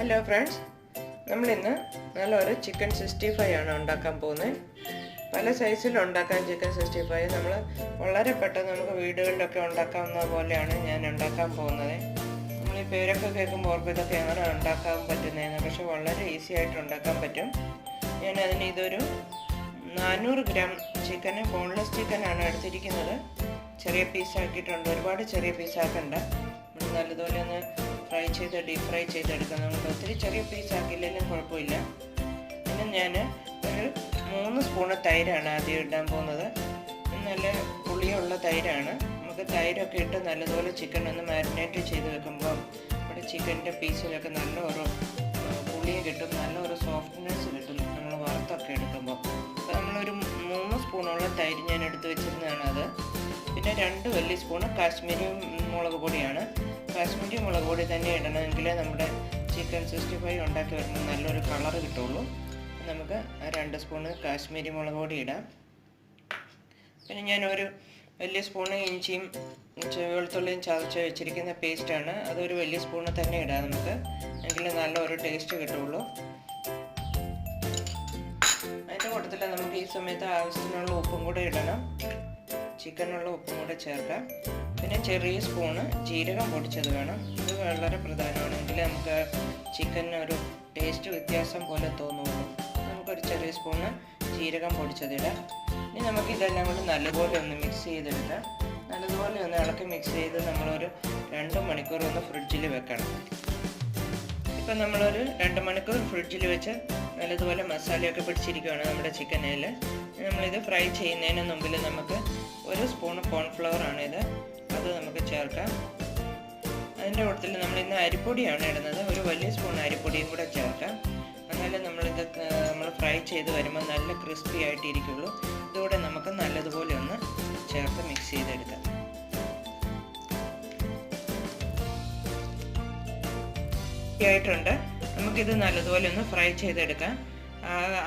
Hello friends, നമ്മളിന്ന് നല്ലൊരു chicken 65 ആണ് ഉണ്ടാക്കാൻ പോകുന്നത്. പല സൈസിൽ ഉണ്ടാക്കാൻ ചിക്കൻ 65 നമ്മൾ വളരെ പെട്ടെന്ന് നമുക്ക് വീടുകളിലൊക്കെ ഉണ്ടാക്കാവുന്ന പോലെയാണ് ഞാൻ ഉണ്ടാക്കാൻ പോകുന്നത്. നമ്മൾ ഈ പേരൊക്കെ കേൾക്കുമ്പോൾ ഓർക്കും ഇതൊക്കെ എങ്ങനെ ഉണ്ടാക്കാൻ പറ്റുന്നതെന്ന്. പക്ഷെ വളരെ ഈസി ആയിട്ട് ഉണ്ടാക്കാൻ പറ്റും. ഞാൻ അതിന് ഇതൊരു 400 ഗ്രാം ചിക്കന്, ബോൺലെസ് ചിക്കനാണ് എടുത്തിരിക്കുന്നത്. ചെറിയ പീസാക്കിയിട്ടുണ്ട്, ഒരുപാട് ചെറിയ പീസാക്കണ്ട. നല്ലതുപോലെ ഒന്ന് ഡീപ് ഫ്രൈ ചെയ്തെടുക്കാം. നമുക്ക് ഒത്തിരി ചെറിയ പീസാക്കില്ലെങ്കിലും കുഴപ്പമില്ല. പിന്നെ ഞാൻ ഒരു 3 സ്പൂണ് തൈരാണ് ആദ്യം ഇടാൻ പോകുന്നത്. നല്ല പുളിയുള്ള തൈരാണ്. നമുക്ക് തൈരൊക്കെ ഇട്ട് നല്ലതുപോലെ ചിക്കൻ ഒന്ന് മാരിനേറ്റ് ചെയ്ത് വെക്കുമ്പോൾ നമ്മുടെ ചിക്കൻ്റെ പീസിലൊക്കെ നല്ല ഒരു പുളിയും കിട്ടും, നല്ല ഒരു സോഫ്റ്റ്നെസ് കിട്ടും നമ്മൾ വറുത്തൊക്കെ എടുക്കുമ്പോൾ. അപ്പോൾ നമ്മളൊരു 3 സ്പൂണോളം തൈര് ഞാൻ എടുത്ത് വെച്ചിരുന്നതാണ് അത്. പിന്നെ 2 വലിയ സ്പൂണ് കാശ്മീരി മുളക് പൊടിയാണ്. കാശ്മീരി മുളക് പൊടി തന്നെ ഇടണമെങ്കിൽ നമ്മുടെ ചിക്കൻ 65 ഉണ്ടാക്കി വരുമ്പോൾ നല്ലൊരു കളർ കിട്ടുള്ളൂ. നമുക്ക് 2 സ്പൂണ് കാശ്മീരി മുളക് പൊടി ഇടാം. പിന്നെ ഞാനൊരു വലിയ സ്പൂണ് ഇഞ്ചിയും വെളുത്തുള്ളിയും ചതച്ച് വെച്ചിരിക്കുന്ന പേസ്റ്റാണ്, അതൊരു വലിയ സ്പൂണ് തന്നെ ഇടാം നമുക്ക്, എങ്കിൽ നല്ലൊരു ടേസ്റ്റ് കിട്ടുള്ളൂ. അതിൻ്റെ കൂട്ടത്തിൽ നമുക്ക് ഈ സമയത്ത് ആവശ്യത്തിനുള്ള ഉപ്പും കൂടെ ഇടണം, ചിക്കനുള്ള ഉപ്പും കൂടെ ചേർക്കാം. പിന്നെ ചെറിയ സ്പൂണ് ജീരകം പൊടിച്ചത് വേണം, ഇത് വളരെ പ്രധാനമാണ്, എങ്കിൽ നമുക്ക് ചിക്കനൊരു ടേസ്റ്റ് വ്യത്യാസം പോലെ തോന്നുള്ളൂ. നമുക്കൊരു ചെറിയ സ്പൂണ് ജീരകം പൊടിച്ചതിടാം. ഇനി നമുക്ക് ഇതെല്ലാം കൂടി നല്ലപോലെ ഒന്ന് മിക്സ് ചെയ്തെടുക്കാം. നല്ലതുപോലെ ഒന്ന് ഇളക്കി മിക്സ് ചെയ്ത് നമ്മളൊരു 2 മണിക്കൂർ ഒന്ന് ഫ്രിഡ്ജിൽ വെക്കണം. ഇപ്പം നമ്മളൊരു 2 മണിക്കൂർ ഫ്രിഡ്ജിൽ വെച്ച് നല്ലതുപോലെ മസാലയൊക്കെ പിടിച്ചിരിക്കുകയാണ് നമ്മുടെ ചിക്കനിൽ. നമ്മളിത് ഫ്രൈ ചെയ്യുന്നതിന് മുമ്പിൽ നമുക്ക് 1 സ്പൂൺ കോൺഫ്ലവറാണിത്, അത് നമുക്ക് ചേർക്കാം. അതിൻ്റെ കൂട്ടത്തിൽ നമ്മളിന്ന് അരിപ്പൊടിയാണ് ഇടുന്നത്, ഒരു വലിയ സ്പൂൺ അരിപ്പൊടിയും കൂടെ ചേർക്കാം. എന്നാലും നമ്മൾ ഫ്രൈ ചെയ്ത് വരുമ്പോൾ നല്ല ക്രിസ്പി ആയിട്ടിരിക്കുള്ളൂ. ഇതുകൂടെ നമുക്ക് നല്ലതുപോലെ ഒന്ന് ചേർത്ത് മിക്സ് ചെയ്തെടുക്കാം. ആയിട്ടുണ്ട്, നമുക്കിത് നല്ലതുപോലെ ഒന്ന് ഫ്രൈ ചെയ്തെടുക്കാം.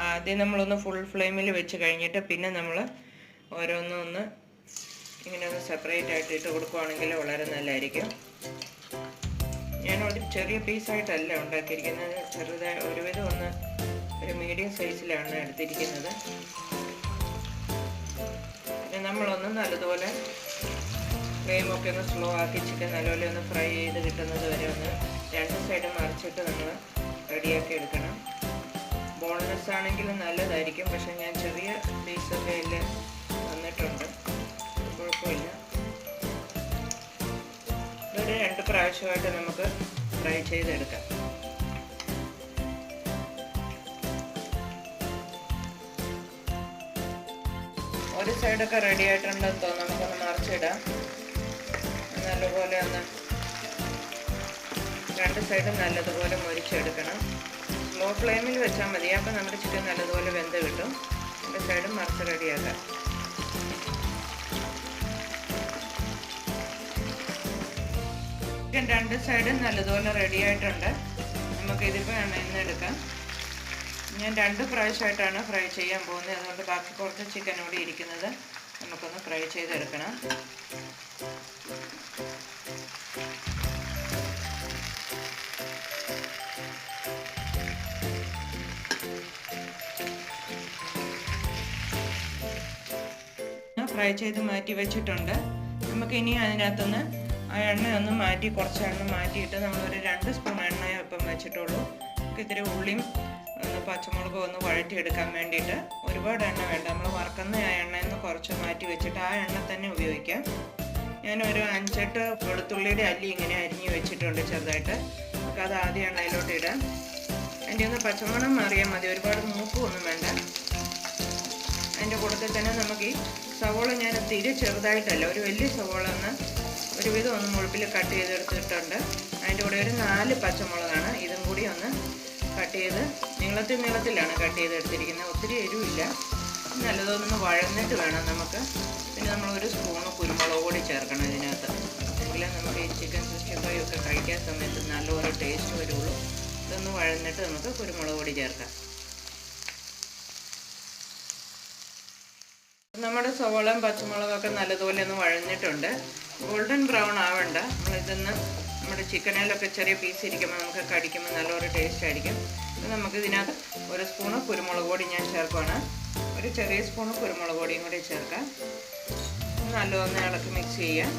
ആദ്യം നമ്മളൊന്ന് ഫുൾ ഫ്ലെയിമിൽ വെച്ച് കഴിഞ്ഞിട്ട് പിന്നെ നമ്മൾ ഓരോന്നൊന്ന് ഇങ്ങനെ ഒന്ന് സെപ്പറേറ്റ് ആയിട്ട് ഇട്ട് കൊടുക്കുകയാണെങ്കിൽ വളരെ നല്ലതായിരിക്കും. ഞാനൊരു ചെറിയ പീസായിട്ടല്ല ഉണ്ടാക്കിയിരിക്കുന്നത്, ചെറുതായി ഒരുവിധം ഒരു മീഡിയം സൈസിലാണ് എടുത്തിരിക്കുന്നത്. പിന്നെ നമ്മളൊന്ന് നല്ലതുപോലെ ഫ്ലെയിമൊക്കെ ഒന്ന് സ്ലോ ആക്കി ചിക്കൻ നല്ലപോലെ ഒന്ന് ഫ്രൈ ചെയ്ത് കിട്ടുന്നത് വരെ ഒന്ന് 2 സൈഡും മറിച്ചിട്ട് നമ്മൾ റെഡിയാക്കി എടുക്കണം. ബോൺലെസ് ആണെങ്കിലും നല്ലതായിരിക്കും, പക്ഷെ ഞാൻ ചെറിയ പീസൊക്കെ അതിൽ വന്നിട്ടുണ്ട്, കുഴപ്പമില്ല. ഇതൊരു 2 പ്രാവശ്യമായിട്ട് നമുക്ക് ഫ്രൈ ചെയ്തെടുക്കാം. ഒരു സൈഡൊക്കെ റെഡി ആയിട്ടുണ്ടെന്ന് തോന്നുന്നു, നമുക്കൊന്ന് മറിച്ചിടാം. നല്ലപോലെ ഒന്ന് 2 സൈഡും നല്ലതുപോലെ മുരിച്ചെടുക്കണം. സ്ലോ ഫ്ലെയിമിൽ വെച്ചാൽ മതി, അപ്പോൾ നമ്മുടെ ചിക്കൻ നല്ലതുപോലെ വെന്ത് കിട്ടും. 2 സൈഡും മറിച്ച് റെഡിയാക്കാം. ചിക്കൻ 2 സൈഡും നല്ലതുപോലെ റെഡി ആയിട്ടുണ്ട്. നമുക്കിതിപ്പോൾ എണ്ണയിൽ നിന്ന് എടുക്കാം. ഞാൻ 2 പ്രാവശ്യമായിട്ടാണ് ഫ്രൈ ചെയ്യാൻ പോകുന്നത്, അതുകൊണ്ട് ബാക്കി കുറച്ച് ചിക്കൻ കൂടി ഇരിക്കുന്നത് നമുക്കൊന്ന് ഫ്രൈ ചെയ്തെടുക്കണം. ഫ്രൈ ചെയ്ത് മാറ്റി വെച്ചിട്ടുണ്ട്. നമുക്കിനി അതിനകത്തുനിന്ന് ആ എണ്ണയൊന്ന് മാറ്റി, കുറച്ച് എണ്ണ മാറ്റിയിട്ട് നമ്മളൊരു 2 സ്പൂൺ എണ്ണ ഇപ്പം വെച്ചിട്ടുള്ളൂ. നമുക്ക് ഇത്തിരി ഉള്ളിയും പച്ചമുളകും ഒന്ന് വഴറ്റിയെടുക്കാൻ വേണ്ടിയിട്ട്. ഒരുപാട് എണ്ണ വേണ്ട, നമ്മൾ വറുക്കുന്ന ആ എണ്ണയിൽ നിന്ന് കുറച്ച് മാറ്റി വെച്ചിട്ട് ആ എണ്ണ തന്നെ ഉപയോഗിക്കാം. ഞാനൊരു 5-8 വെളുത്തുള്ളിയുടെ അല്ലി ഇങ്ങനെ അരിഞ്ഞ് വെച്ചിട്ടുണ്ട് ചെറുതായിട്ട്. നമുക്ക് അത് ആദ്യം എണ്ണയിലോട്ട് ഇടാം. അതിൻ്റെ ഒന്ന് പച്ചമണം മാറിയാൽ മതി, ഒരുപാട് മൂപ്പൊന്നും വേണ്ട. അതിൻ്റെ കൂട്ടത്തിൽ തന്നെ നമുക്ക് ഈ സവോള ഞാൻ തീരെ ചെറുതായിട്ടല്ല, ഒരു വലിയ സവോള ഒരുവിധം ഒന്ന് മുഴുപ്പിൽ കട്ട് ചെയ്തെടുത്തിട്ടുണ്ട്. അതിൻ്റെ കൂടെ ഒരു 4 പച്ചമുളകാണ്, ഇതും കൂടി ഒന്ന് കട്ട് ചെയ്ത് നീളത്തിലാണ് കട്ട് ചെയ്തെടുത്തിരിക്കുന്നത്. ഒത്തിരി എരിവില്ല, നല്ലതൊന്ന് വഴന്നിട്ട് വേണം നമുക്ക്. പിന്നെ നമ്മൾ 1 സ്പൂണ് കുരുമുളക് പൊടി ചേർക്കണം ഇതിനകത്ത്, എങ്കിലും നമുക്ക് ഈ ചിക്കൻ 65 ഒക്കെ കഴിക്കാൻ സമയത്ത് നല്ലൊരു ടേസ്റ്റ് വരുള്ളൂ. ഇതൊന്ന് വഴന്നിട്ട് നമുക്ക് കുരുമുളക് പൊടി ചേർക്കാം. നമ്മുടെ സവോളയും പച്ചമുളകൊക്കെ നല്ലതുപോലെ ഒന്ന് വഴഞ്ഞിട്ടുണ്ട്. ഗോൾഡൻ ബ്രൗൺ ആവണ്ട, നമ്മളിതൊന്ന് നമ്മുടെ ചിക്കനിലൊക്കെ ചെറിയ പീസ് ഇരിക്കുമ്പോൾ നമുക്ക് കടിക്കുമ്പോൾ നല്ലൊരു ടേസ്റ്റ് ആയിരിക്കും. നമുക്ക് ഇതിനകത്ത് ഒരു സ്പൂണ് കുരുമുളക് പൊടി ഞാൻ ചേർക്കുകയാണ്. ഒരു ചെറിയ സ്പൂണ് കുരുമുളക് പൊടിയും കൂടി ചേർക്കാം. നല്ലൊന്ന് ഇളക്കി മിക്സ് ചെയ്യാം.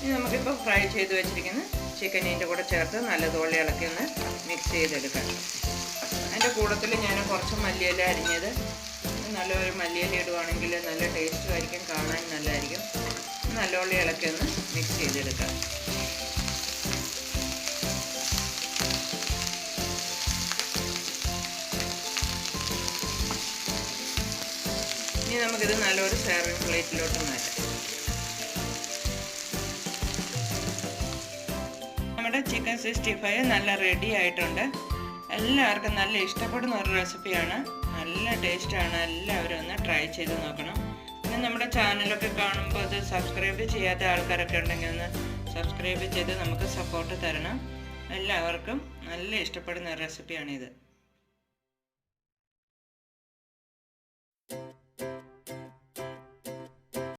ഇനി നമുക്കിപ്പോൾ ഫ്രൈ ചെയ്ത് വെച്ചിരിക്കുന്ന ചിക്കനിൻ്റെ കൂടെ ചേർത്ത് നല്ലതുപോലെ ഇളക്കി ഒന്ന് മിക്സ് ചെയ്തെടുക്കാം. അതിൻ്റെ കൂട്ടത്തിൽ ഞാൻ കുറച്ച് മല്ലിയില അരിഞ്ഞത്, നല്ലൊരു മല്ലിയില ഇടുവാണെങ്കിൽ നല്ല ടേസ്റ്റും ആയിരിക്കും, കാണാൻ നല്ലതായിരിക്കും. നല്ലപോലെ ഇളക്കി ഒന്ന് മിക്സ് ചെയ്തെടുക്കാം. ഇനി നമുക്കിത് നല്ലൊരു സെർവിങ് പ്ലേറ്റിലോട്ട് മാറ്റാം. നമ്മുടെ ചിക്കൻ 65 നല്ല റെഡി ആയിട്ടുണ്ട്. എല്ലാവർക്കും നല്ല ഇഷ്ടപ്പെടുന്ന ഒരു റെസിപ്പിയാണ്. നല്ല ടേസ്റ്റാണ്. എല്ലാവരും ഒന്ന് ട്രൈ ചെയ്ത് നോക്കണം. പിന്നെ നമ്മുടെ ചാനലൊക്കെ കാണുമ്പോൾ അത് സബ്സ്ക്രൈബ് ചെയ്യാത്ത ആൾക്കാരൊക്കെ ഉണ്ടെങ്കിൽ ഒന്ന് സബ്സ്ക്രൈബ് ചെയ്ത് നമുക്ക് സപ്പോർട്ട് തരണം. എല്ലാവർക്കും നല്ല ഇഷ്ടപ്പെടുന്ന റെസിപ്പിയാണിത്.